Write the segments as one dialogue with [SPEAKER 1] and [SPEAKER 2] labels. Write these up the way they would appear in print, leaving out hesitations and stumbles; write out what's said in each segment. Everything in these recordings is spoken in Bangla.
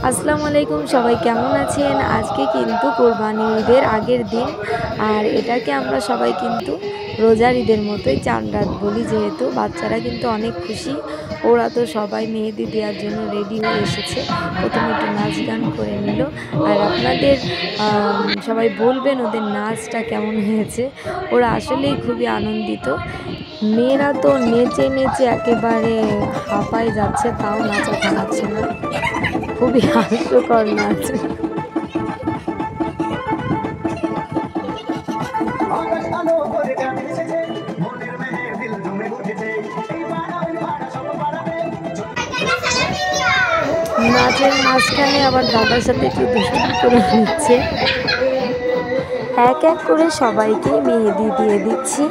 [SPEAKER 1] আসসালামু আলাইকুম, সবাই কেমন আছেন? আজকে কিন্তু কোরবানি ঈদের আগের দিন। আর এটাকে আমরা সবাই কিন্তু রোজার ঈদের মতোই চাঁদ রাত বলি, যেহেতু বাচ্চারা কিন্তু অনেক খুশি। ওরা তো সবাই মেহেদি দেওয়ার জন্য রেডি হয়ে এসেছে। প্রথমে একটু নাচ গান করে নিল। আর আপনাদের সবাই বলবেন ওদের নাচটা কেমন হয়েছে। ওরা আসলেই খুবই আনন্দিত। মেয়েরা তো নেচে নেচে একেবারে হাঁপায় যাচ্ছে, তাও নাচা থামাচ্ছে না। খুবই হাস্যকর নাচ। নাচের মাঝখানে আবার দাদার সাথে একটু দুষ্টুমি করে নিচ্ছে। এক এক করে সবাইকে মেহেদি দিয়ে দিচ্ছি,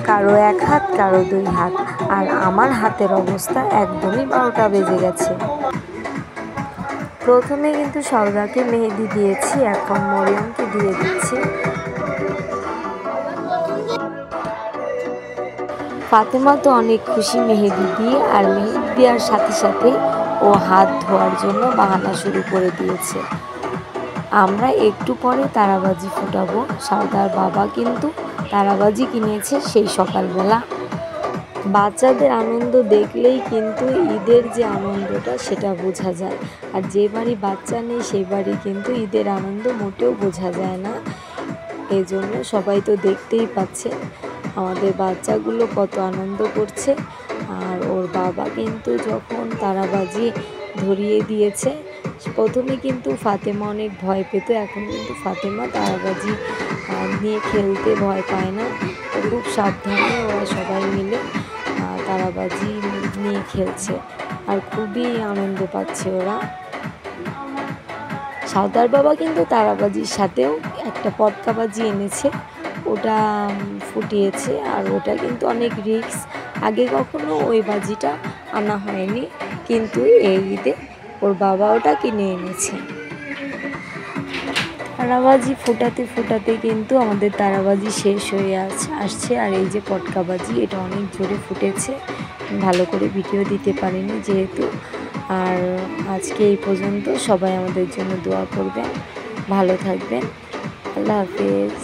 [SPEAKER 1] কারো এক হাত কারো দুই হাত। আর আমার হাতের অবস্থা একদমই 12টা বেজে গেছে। প্রথমে কিন্তু সওদাকে মেহেদি দিয়েছি, এখন মরিয়মকে দিয়ে দিচ্ছি। ফাতেমা তো অনেক খুশি মেহেদি দিয়ে, আর মেহেদি দেওয়ার সাথে সাথে ও হাত ধোয়ার জন্য বাহানা শুরু করে দিয়েছে। আমরা একটু পরে তারাবাজি ফুটাবো। সওদার বাবা কিন্তু তারাবাজি কিনেছে সেই সকালবেলা। বাচ্চাদের আনন্দ দেখলেই কিন্তু ঈদের যে আনন্দটা সেটা বোঝা যায়। আর যে বাড়ি বাচ্চা নেই সেই বাড়ি কিন্তু ঈদের আনন্দ মোটেও বোঝা যায় না। এই জন্য সবাই তো দেখতেই পাচ্ছে আমাদের বাচ্চাগুলো কত আনন্দ করছে। আর ওর বাবা কিন্তু যখন তারাবাজি ধরিয়ে দিয়েছে, প্রথমে কিন্তু ফাতেমা অনেক ভয় পেত, এখন কিন্তু ফাতেমা তারাবাজি নিয়ে খেলতে ভয় পায় না। খুব সাবধানে ওরা সবাই মিলে তারাবাজি নিয়ে খেলছে, আর খুবই আনন্দ পাচ্ছে ওরা। সওদার বাবা কিন্তু তারাবাজির সাথেও একটা পটকাবাজি এনেছে, ওটা ফুটিয়েছে। আর ওটা কিন্তু অনেক রিস্ক, আগে কখনো ওই বাজিটা আনা হয়নি, কিন্তু এই ঈদে ওর বাবা ওটা কিনে এনেছে। তারাবাজি ফোটাতে ফোটাতে কিন্তু আমাদের তারাবাজি শেষ হয়ে আসছে। আর এই যে পটকাবাজি, এটা অনেক জোরে ফুটেছে, ভালো করে ভিডিও দিতে পারিনি যেহেতু। আর আজকে এই পর্যন্ত, সবাই আমাদের জন্য দোয়া করবেন, ভালো থাকবেন, আল্লাহ হাফেজ।